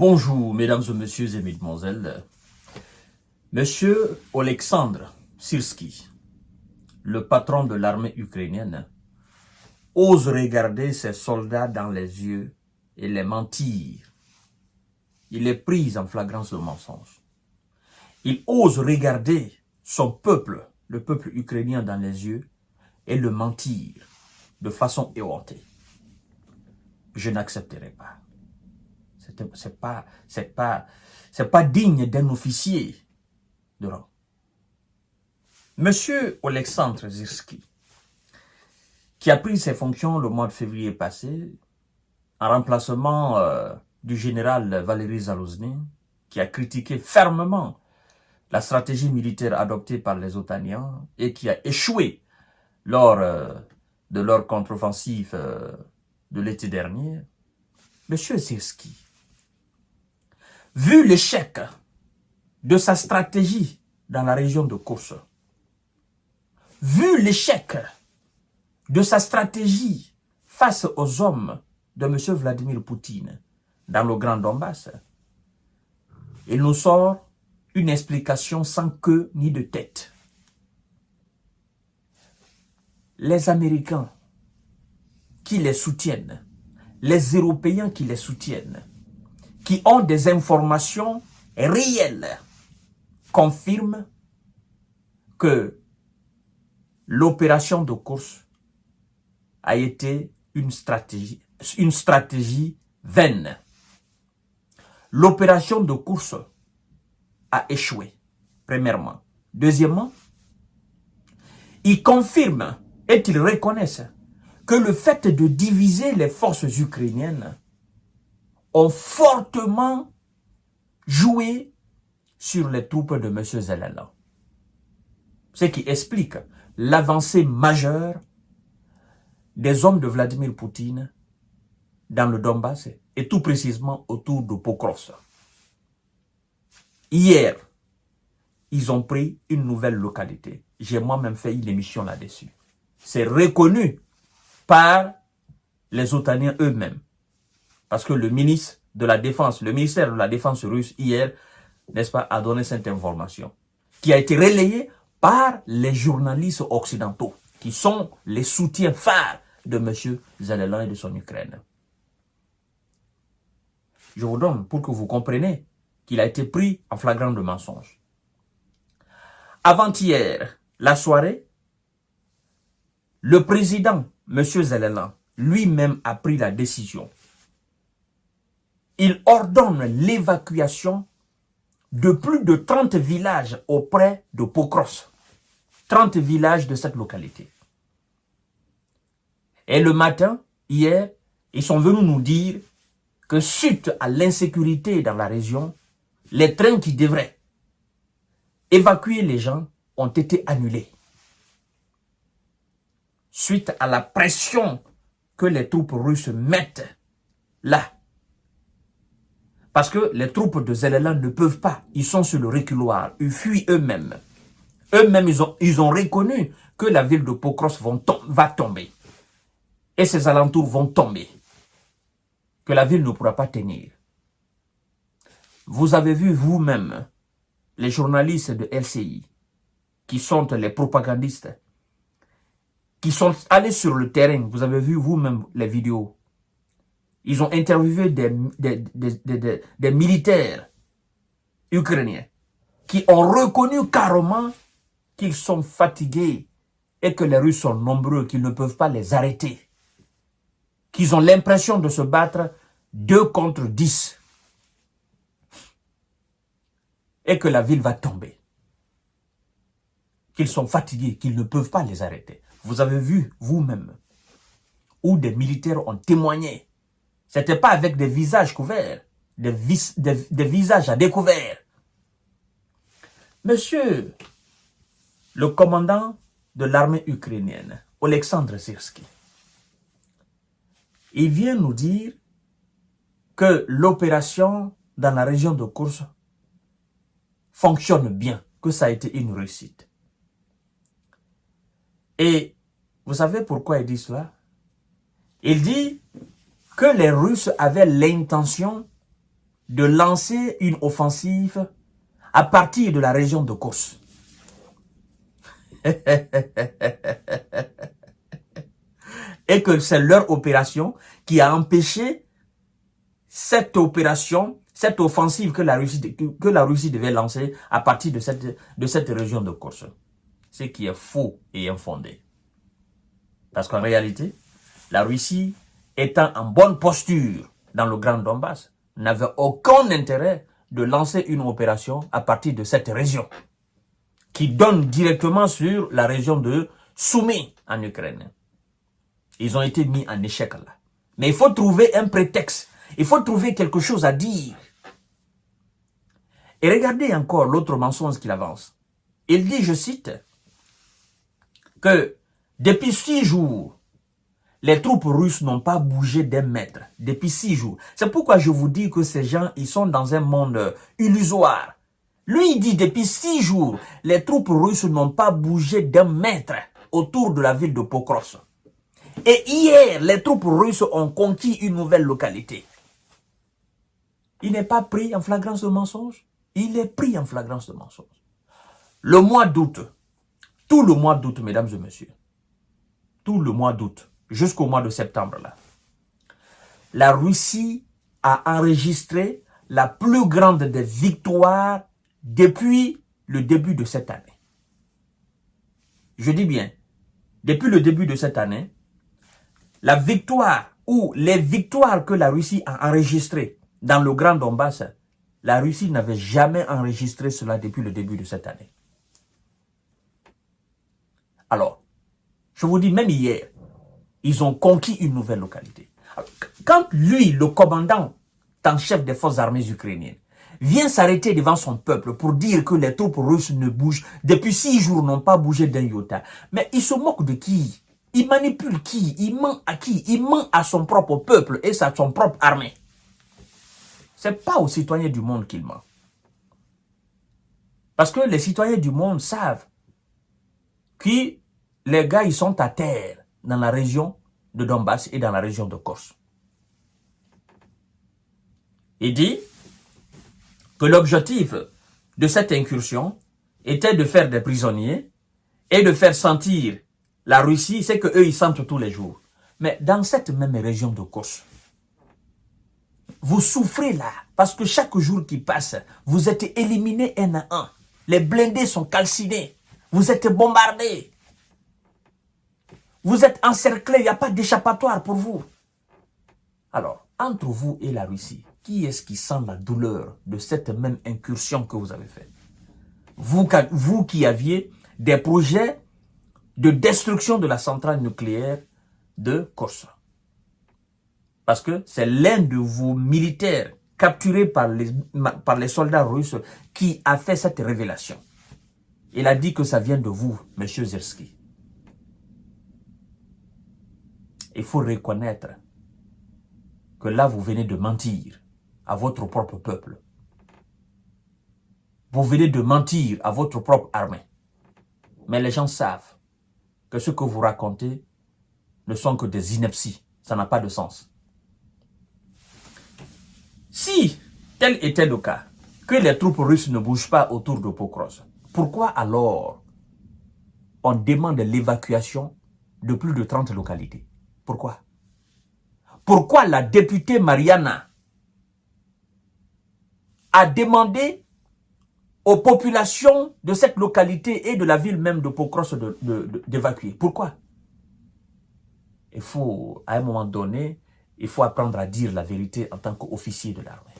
Bonjour, mesdames et messieurs et mesdemoiselles. Monsieur Oleksandr Syrski, le patron de l'armée ukrainienne, ose regarder ses soldats dans les yeux et les mentir. Il est pris en flagrance de mensonge. Il ose regarder son peuple, le peuple ukrainien, dans les yeux et le mentir de façon éhontée. Je n'accepterai pas. C'est pas digne d'un officier de rang. Monsieur Oleksandr Syrski, qui a pris ses fonctions le mois de février passé, en remplacement du général Valery Zaluzny, qui a critiqué fermement la stratégie militaire adoptée par les Otaniens et qui a échoué lors de leur contre-offensive de l'été dernier. Monsieur Syrski, vu l'échec de sa stratégie dans la région de Kursk, vu l'échec de sa stratégie face aux hommes de M. Vladimir Poutine dans le Grand Donbass, il nous sort une explication sans queue ni de tête. Les Américains qui les soutiennent, les Européens qui les soutiennent, qui ont des informations réelles, confirment que l'opération de Kursk a été une stratégie vaine. L'opération de Kursk a échoué, premièrement. Deuxièmement, ils confirment et ils reconnaissent que le fait de diviser les forces ukrainiennes ont fortement joué sur les troupes de M. Zelensky. Ce qui explique l'avancée majeure des hommes de Vladimir Poutine dans le Donbass et tout précisément autour de Pokrovsk. Hier, ils ont pris une nouvelle localité. J'ai moi-même fait une émission là-dessus. C'est reconnu par les Otaniens eux-mêmes. Parce que le ministre de la Défense, le ministère de la Défense russe, hier, n'est-ce pas, a donné cette information, qui a été relayée par les journalistes occidentaux, qui sont les soutiens phares de M. Zelensky et de son Ukraine. Je vous donne pour que vous compreniez qu'il a été pris en flagrant de mensonge. Avant-hier, la soirée, le président, M. Zelensky, lui-même a pris la décision. Il ordonne l'évacuation de plus de 30 villages auprès de Pokrovsk. 30 villages de cette localité. Et le matin, hier, ils sont venus nous dire que suite à l'insécurité dans la région, les trains qui devraient évacuer les gens ont été annulés. Suite à la pression que les troupes russes mettent là. Parce que les troupes de Zelensky ne peuvent pas. Ils sont sur le reculoir. Ils fuient eux-mêmes. Eux-mêmes, ils ont reconnu que la ville de Pokrovsk va tomber. Et ses alentours vont tomber. Que la ville ne pourra pas tenir. Vous avez vu vous-même les journalistes de LCI, qui sont les propagandistes, qui sont allés sur le terrain. Vous avez vu vous-même les vidéos. Ils ont interviewé des militaires ukrainiens qui ont reconnu carrément qu'ils sont fatigués et que les Russes sont nombreux, qu'ils ne peuvent pas les arrêter. Qu'ils ont l'impression de se battre 2 contre 10. Et que la ville va tomber. Qu'ils sont fatigués, qu'ils ne peuvent pas les arrêter. Vous avez vu vous-même où des militaires ont témoigné. Ce n'était pas avec des visages couverts, des visages à découvert. Monsieur le commandant de l'armée ukrainienne, Oleksandr Syrski, il vient nous dire que l'opération dans la région de Kursk fonctionne bien, que ça a été une réussite. Et vous savez pourquoi il dit cela? Il dit que les Russes avaient l'intention de lancer une offensive à partir de la région de Kos. Et que c'est leur opération qui a empêché cette opération, cette offensive que la Russie devait lancer à partir de cette région de Kos. Ce qui est faux et infondé. Parce qu'en réalité, la Russie, étant en bonne posture dans le Grand Donbass, n'avait aucun intérêt de lancer une opération à partir de cette région, qui donne directement sur la région de Soumy en Ukraine. Ils ont été mis en échec là. Mais il faut trouver un prétexte. Il faut trouver quelque chose à dire. Et regardez encore l'autre mensonge qu'il avance. Il dit, je cite, que depuis 6 jours, les troupes russes n'ont pas bougé d'un mètre. Depuis 6 jours. C'est pourquoi je vous dis que ces gens, ils sont dans un monde illusoire. Lui, il dit, depuis 6 jours, les troupes russes n'ont pas bougé d'un mètre autour de la ville de Pokros. Et hier, les troupes russes ont conquis une nouvelle localité. Il n'est pas pris en flagrance de mensonge. Il est pris en flagrance de mensonge. Le mois d'août, tout le mois d'août, mesdames et messieurs, tout le mois d'août, jusqu'au mois de septembre, là, la Russie a enregistré la plus grande des victoires depuis le début de cette année. Je dis bien, depuis le début de cette année, la victoire ou les victoires que la Russie a enregistrées dans le Grand Donbass, la Russie n'avait jamais enregistré cela depuis le début de cette année. Alors, je vous dis, même hier, ils ont conquis une nouvelle localité. Alors, quand lui, le commandant en chef des forces armées ukrainiennes, vient s'arrêter devant son peuple pour dire que les troupes russes ne bougent, depuis 6 jours n'ont pas bougé d'un iota, mais il se moque de qui? Il manipule qui? Il ment à qui? Il ment à son propre peuple et à son propre armée. Ce n'est pas aux citoyens du monde qu'il ment. Parce que les citoyens du monde savent que les gars, ils sont à terre dans la région de Donbass et dans la région de Kos. Il dit que l'objectif de cette incursion était de faire des prisonniers et de faire sentir la Russie, c'est qu'eux, ils sentent tous les jours. Mais dans cette même région de Kos, vous souffrez là, parce que chaque jour qui passe, vous êtes éliminés un à un. Les blindés sont calcinés. Vous êtes bombardés. Vous êtes encerclés, il n'y a pas d'échappatoire pour vous. Alors, entre vous et la Russie, qui est-ce qui sent la douleur de cette même incursion que vous avez faite? Vous qui aviez des projets de destruction de la centrale nucléaire de Kos. Parce que c'est l'un de vos militaires capturés par les soldats russes qui a fait cette révélation. Il a dit que ça vient de vous, M. Zerski. Il faut reconnaître que là, vous venez de mentir à votre propre peuple. Vous venez de mentir à votre propre armée. Mais les gens savent que ce que vous racontez ne sont que des inepties. Ça n'a pas de sens. Si tel était le cas, que les troupes russes ne bougent pas autour de Pokros, pourquoi alors on demande l'évacuation de plus de 30 localités? Pourquoi? Pourquoi la députée Mariana a demandé aux populations de cette localité et de la ville même de Pokros d'évacuer? Pourquoi? Il faut, à un moment donné, il faut apprendre à dire la vérité en tant qu'officier de l'armée.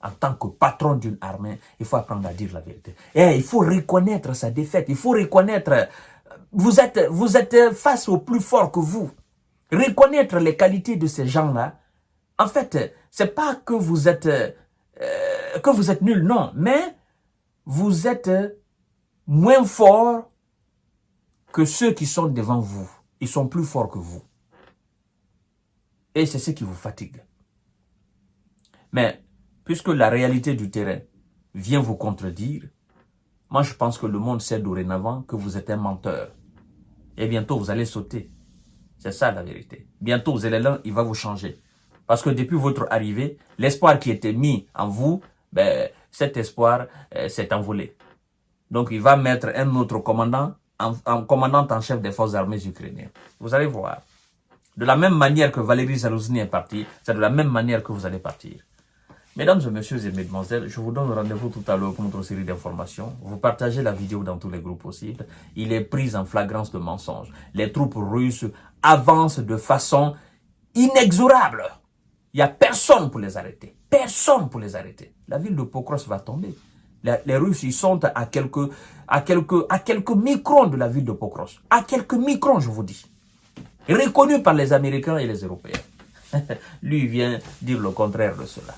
En tant que patron d'une armée, il faut apprendre à dire la vérité. Et il faut reconnaître sa défaite. Il faut reconnaître, vous êtes face au plus fort que vous. Reconnaître les qualités de ces gens-là. En fait, c'est pas que vous êtes nuls, non. Mais vous êtes moins forts que ceux qui sont devant vous. Ils sont plus forts que vous. Et c'est ce qui vous fatigue. Mais, puisque la réalité du terrain vient vous contredire, moi je pense que le monde sait dorénavant que vous êtes un menteur. Et bientôt vous allez sauter. C'est ça la vérité. Bientôt Zélélan, il va vous changer. Parce que depuis votre arrivée, l'espoir qui était mis en vous, ben, cet espoir s'est envolé. Donc, il va mettre un autre commandant en commandant en chef des forces armées ukrainiennes. Vous allez voir. De la même manière que Valéry Zalouzny est parti, c'est de la même manière que vous allez partir. Mesdames et messieurs et mesdemoiselles, je vous donne rendez-vous tout à l'heure pour notre série d'informations. Vous partagez la vidéo dans tous les groupes possibles. Il est pris en flagrance de mensonge. Les troupes russes avancent de façon inexorable. Il n'y a personne pour les arrêter. Personne pour les arrêter. La ville de Pokros va tomber. Les Russes, ils sont à quelques microns de la ville de Pokros. À quelques microns, je vous dis. Reconnu par les Américains et les Européens. Lui, il vient dire le contraire de cela.